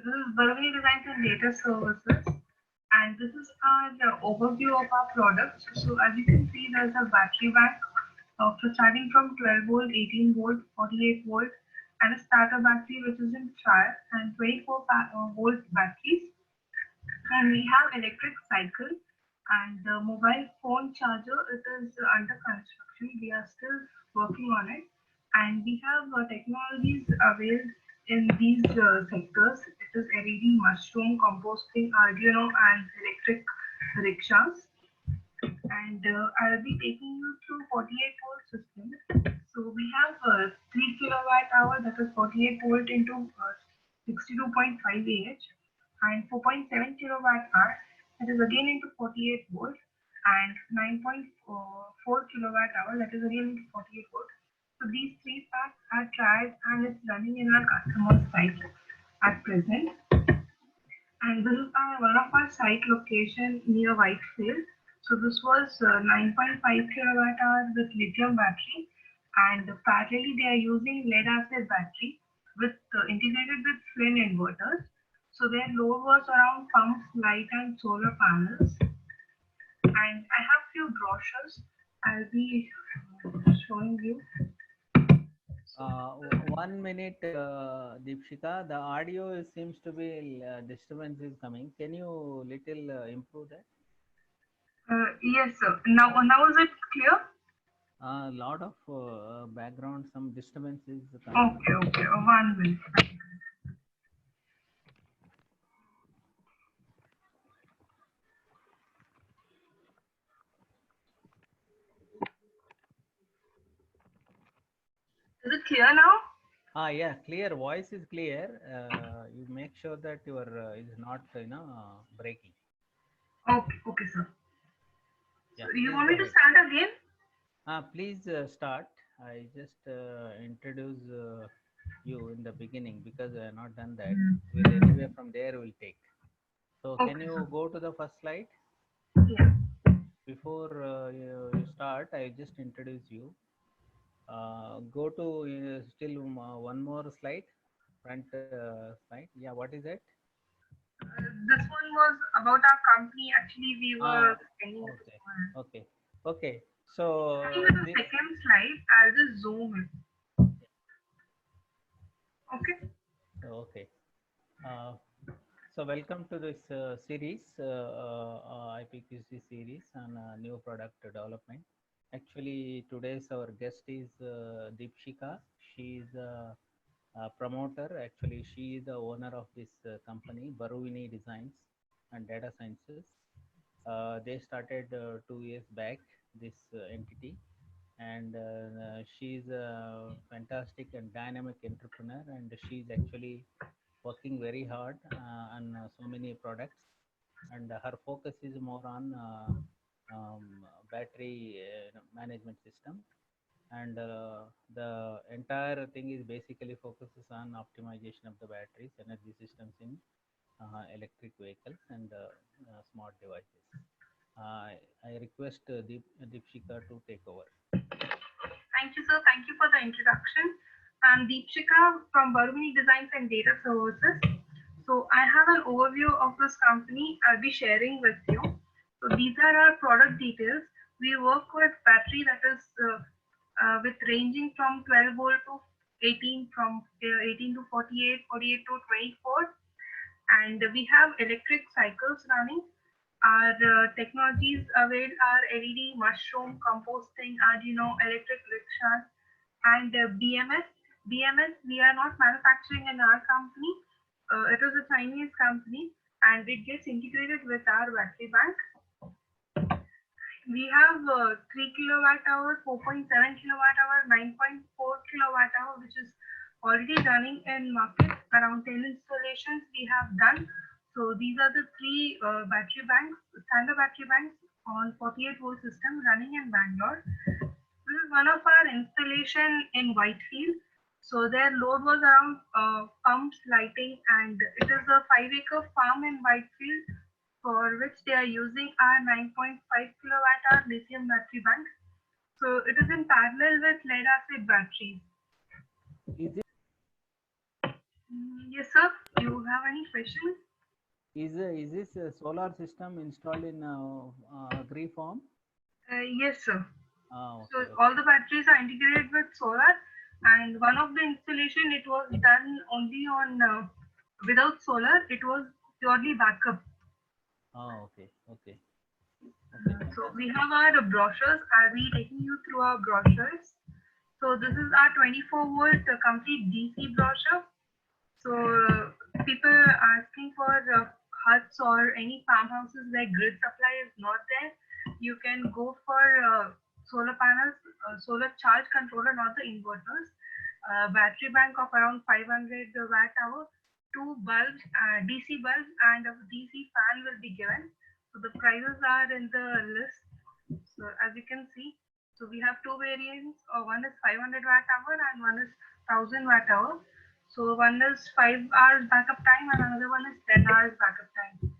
This is Burgundy Designs and Data Services, and this is our overview of our products. So as you can see, there's a battery bank starting from 12 volt, 18 volt, 48 volt, and a starter battery which is in trial, and 24 volt batteries. And we have electric cycle and the mobile phone charger. It is under construction. We are still working on it, and we have technologies availed in these sectors. It is LED, mushroom, composting, Arduino, and electric rickshaws. And I'll be taking you through 48 volt system. So we have 3 kilowatt hour, that is 48 volt into 62.5 Ah, and 4.7 kilowatt hour, that is again into 48 volt, and 9.4 kilowatt hour, that is again into 48 volt. So these three packs are tried and it's running in our customer site at present. And this is one of our site location near Whitefield. So this was 9.5 kilowatt hour with lithium battery, and parallelly they are using lead acid battery with integrated with Flynn inverters. So their load was around pumps, light, and solar panels. And I have few brochures. I'll be showing you. 1 minute, Deepshika. The audio seems to be disturbance is coming. Can you little improve that? Yes, sir. Now is it clear? A lot of background, some disturbance is coming. Okay. 1 minute. Is it clear now? Yeah, clear. Voice is clear. You make sure that your is not breaking. Okay, sir. Yeah, So you please want go me to ahead. start again? Please start. I just introduce you in the beginning because I have not done that. We'll anyway from there we'll take. So can Okay, you sir. go to the first slide? Yeah. Before you start, I just introduce you. Go to still one more slide, front slide. Yeah, what is it? This one was about our company. Actually, we Ah, were spending this okay, one. okay, okay. Starting So with the this, second slide, I'll just zoom in. Okay. okay. Uh, so welcome to this series, IPQC series on new product development. Actually, today's our guest is Deepshika. She is a promoter. Actually, she is the owner of this company, Baruvini Designs and Data Sciences. They started 2 years back, this entity, and she's a fantastic and dynamic entrepreneur, and she's actually working very hard on so many products, and her focus is more on battery management system, and the entire thing is basically focuses on optimization of the batteries energy systems in electric vehicles and smart devices. I request Deepshika to take over. Thank you, sir. Thank you for the introduction. I'm Deepshika from Barumini Designs and Data Services. So I have an overview of this company I'll be sharing with you. So these are our product details. We work with battery that is with ranging from 12 volt to 18, from 18 to 48, 48 to 24, and we have electric cycles running. Our technologies availed are LED, mushroom, composting, Arduino, electric rickshaws, and BMS. BMS we are not manufacturing in our company. It is a Chinese company, and it gets integrated with our battery bank. We have 3 kilowatt hour, 4.7 kilowatt hour, 9.4 kilowatt hour, which is already running in market. Around 10 installations we have done. So these are the three battery banks, standard battery banks on 48 volt system running in Bangalore. This is one of our installation in Whitefield. So their load was around pumps, lighting, and it is a 5-acre farm in Whitefield, for which they are using our 9.5 kilowatt hour lithium battery bank. So it is in parallel with lead acid batteries. Is it Yes, sir. You have any questions? Is this solar system installed in agree form? Yes, sir. Ah, So okay, all okay. the batteries are integrated with solar, and one of the installation it was done only on without solar. It was purely backup. Ah, okay, okay, okay, So we fantastic. have our brochures. I'll be taking you through our brochures. So this is our 24-volt complete DC brochure. So people are asking for huts or any farmhouses where grid supply is not there. You can go for solar panels, solar charge controller, not the inverters. Battery bank of around 500 watt hour, two bulbs, DC bulbs, and a DC fan will be given. So the prices are in the list. So as you can see, so we have two variants. One is 500 watt hour and one is 1000 watt hour. So one is 5 hours backup time and another one is 10 hours backup time.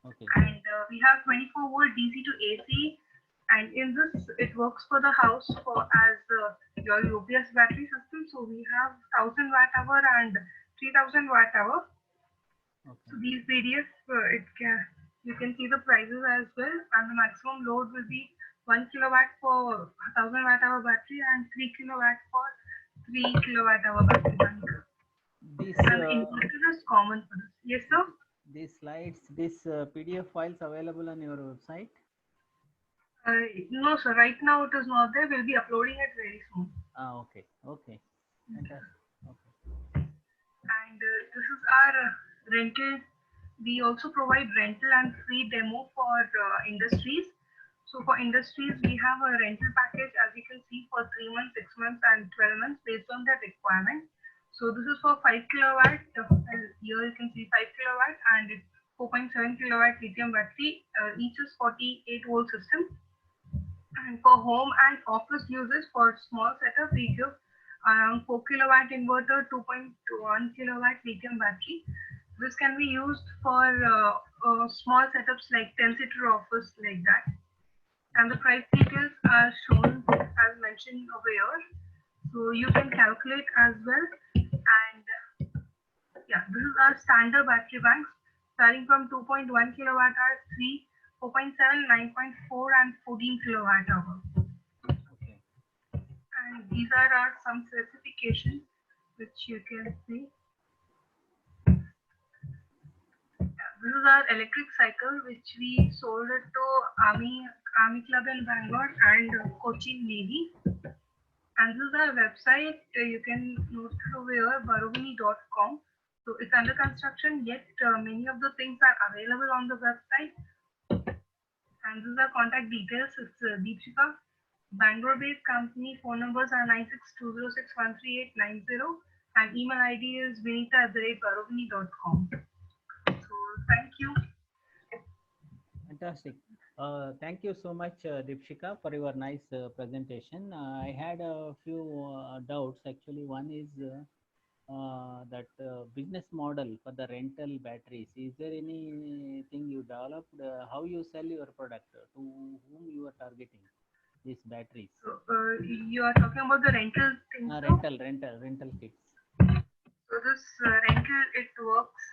Okay, And we have 24-volt DC to AC. And in this, it works for the house for as your UPS battery system. So we have 1000 watt hour and 3000 watt hour. okay, So these various, you can see the prices as well, and the maximum load will be 1 kilowatt for 1000 watt hour battery and 3 kilowatt for 3 kilowatt hour battery bank. this And inverter is common for this. Yes, sir. these slides, this PDF files available on your website? No, sir. Right now it is not there. We'll be uploading it very soon. Ah, okay, okay, fantastic. Okay, And this is our rental. We also provide rental and free demo for industries. So for industries, we have a rental package, as you can see, for 3 months, 6 months, and 12 months based on their requirement. So this is for 5 kilowatt. Here you can see 5 kilowatt and it's 4.7 kilowatt lithium battery. Each is 48 volt system. And for home and office uses for small setup, we give around 4 kilowatt inverter, 2.1 kilowatt lithium battery. This can be used for small setups like 10-seater office like that. And the okay, price details are shown as mentioned over here. So you can calculate as well. And yeah, this is our standard battery banks starting from 2.1 kilowatt hour, 3, 4.7, 9.4, and 14 kilowatt hour. okay, And these are our some specifications which you can see. Yeah, this is our electric cycle which we sold it to Army Club in Bangalore and Cochin Navy. And this is our website. You can note it over here, barovani.com. So it's under construction, yet many of the things are available on the website. And these are contact details. It's Deepshika, Bangalore-based company. Phone numbers are 9620613890 and email ID is vinita@barovani.com. So thank you. fantastic. Thank you so much, Dipshika, for your nice presentation. I had a few doubts. Actually, one is that business model for the rental batteries. Is there anything you developed? How you sell your product? To whom you are targeting these batteries? So you are talking about the rental thing, so Rental kits. this rental it works.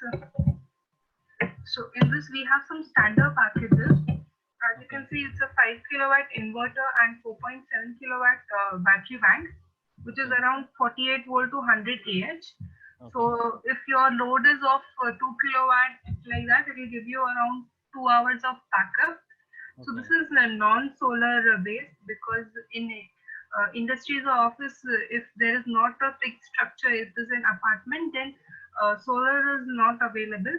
So in this we have some standard packages. As you Okay, can see, it's a 5 kilowatt inverter and 4.7 kilowatt battery bank, which is okay, around 48 volt to 100 Ah. okay, So if your load is of 2 kilowatt like that, it will give you around 2 hours of backup. So this okay, is a non-solar based because in industries or office, if there is not a fixed structure, if there's an apartment, then solar is not available.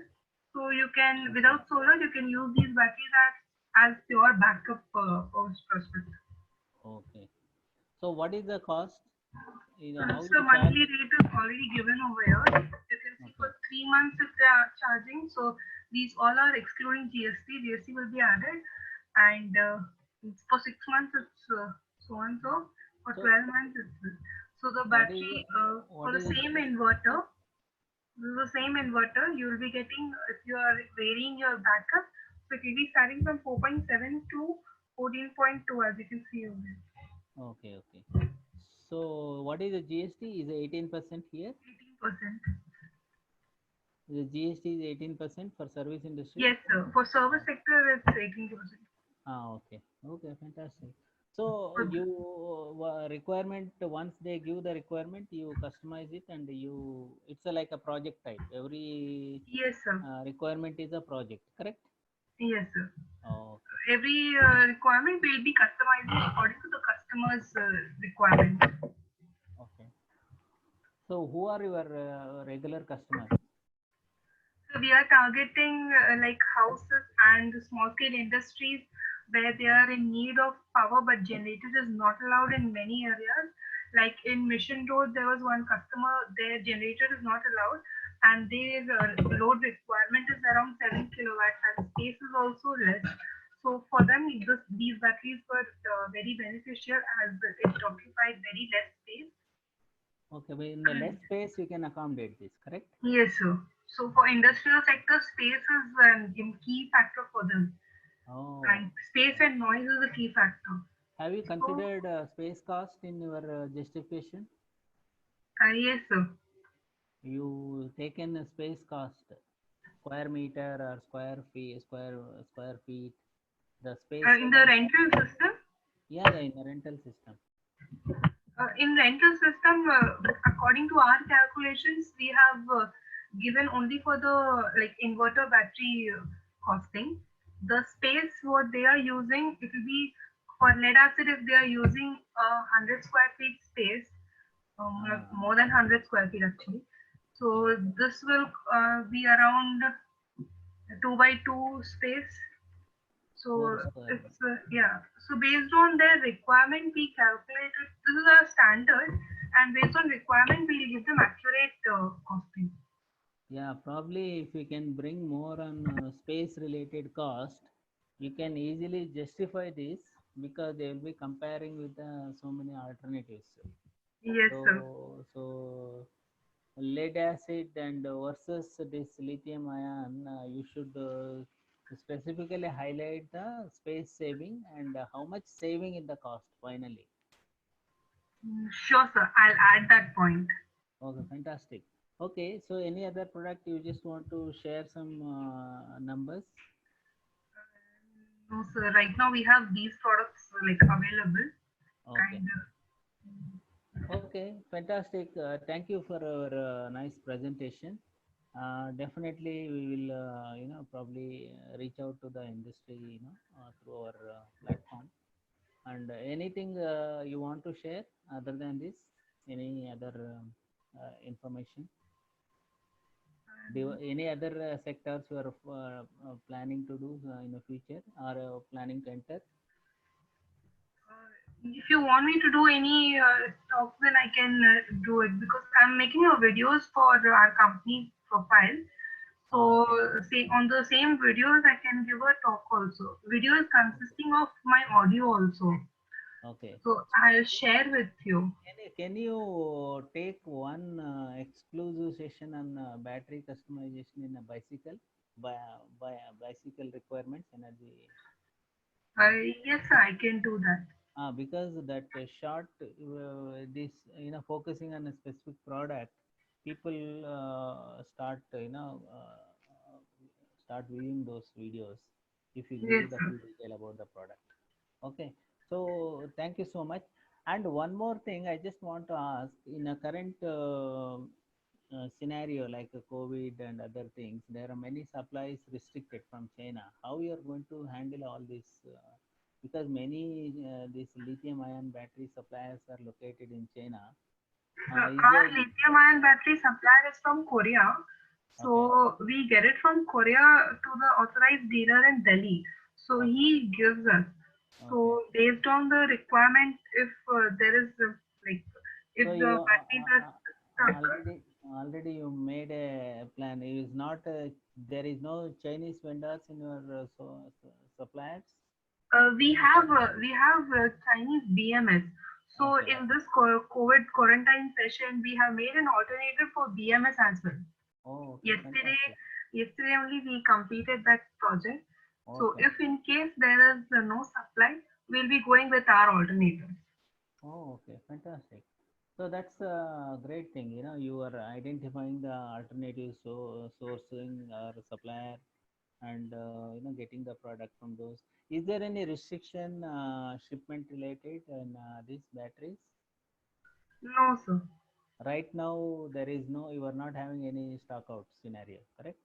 So you can, okay, without solar, you can use these batteries as your backup prospect. okay. So what is the cost? So How this you charge? monthly rate is already given over here. You can see for Okay, 3 months if they are charging. So these all are excluding GST. GST will be added, and for 6 months it's so and so. For so 12 months it's this. So the what is battery for what the is same inverter, this is the same inverter you will be getting if you are varying your backup. So it will be starting from 4.7 to 14.2 as you can see over here. okay, okay. So what is the GST? Is it 18% here? 18%. The GST is 18% for service industry. Yes, sir. For service sector, it's 18%. Okay. Okay, fantastic. So you requirement, once they give the requirement, you customize it and you, it's a, like a project type. Every Yes, sir. requirement is a project, correct? Yes, sir. Okay. Every requirement will be customized according to the customer's requirement. Okay. So who are your regular customers? So we are targeting like houses and small scale industries where they are in need of power, but generator is not allowed in many areas. Like in Mission Road, there was one customer, their generator is not allowed, and their load requirement is around 7 kilowatts, and space is also less. So for them, these batteries were very beneficial as it occupied very less space. Okay, but in the less space, we can accommodate this, correct? Yes, sir. So for industrial sector, space is a key factor for them. Oh, And space and noise is a key factor. have you So, considered space cost in your justification? yes, sir. You taken a space cost, square meter or square feet, the space In the one. rental system, Yeah, yeah, in the rental system. in rental system, according to our calculations, we have given only for the like inverter battery costing. The space what they are using, it will be for lead acid if they are using 100 square feet space, Ah, more than 100 square feet actually. So okay. this will be around 2 by 2 space. Four So square. it's yeah. So based on their requirement, we calculated this is our standard, and based on requirement, we'll give them accurate costing. Yeah, probably if you can bring more on space related cost, you can easily justify this because they will be comparing with so many alternatives. Yes, sir. So lead acid and versus this lithium ion, you should specifically highlight the space saving and how much saving in the cost finally. Sure, sir. I'll add that point. Okay, fantastic. Okay, so any other product you just want to share some numbers? No, sir. Right now we have these products like available, Okay. and Okay, fantastic. Thank you for our nice presentation. Definitely, we will, probably reach out to the industry, through our platform. And anything you want to share other than this? Any other information? Any other sectors you are planning to do in the future or planning to enter? if you want me to do any talk, then I can do it because I'm making a videos for our company profile. So Okay. say on the same videos, I can give a talk also. Video is Okay. consisting of my audio also. Okay. So So I'll share with you. can you take one exclusive session on battery customization in a bicycle by bicycle requirements energy? Uh, Yes, sir, I can do that. because that short this focusing on a specific product, people start start viewing those videos if you Yes, give the sir. full detail about the product. Okay, so thank you so much. And one more thing, I just want to ask: in a current scenario like COVID and other things, there are many supplies restricted from China. How you are going to handle all this? Because many these lithium-ion battery suppliers are located in China. Is Our there? lithium-ion battery supplier is from Korea. Okay, So we get it from Korea to the authorized dealer in Delhi. So okay, he gives us. okay. So based on the requirement, if there is like if So the you batteries are stuck, already you made a plan. It is not there is no Chinese vendors in your suppliers. we have Chinese BMS. So Okay. in this COVID quarantine session, we have made an alternative for BMS as well. Oh, okay, Yesterday, fantastic. yesterday only we completed that project. So Okay. if in case there is no supply, we'll be going with our alternative. Oh, okay, fantastic. So that's a great thing. You know, you are identifying the alternative sourcing or supplier, and getting the product from those. Is there any restriction shipment related in these batteries? No, sir. Right now, there is no. You are not having any stock out scenario, correct?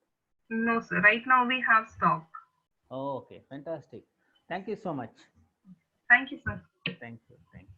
No, sir. Right now we have stock. Oh, okay, fantastic. Thank you so much. Thank you, sir. Thank you. Thanks.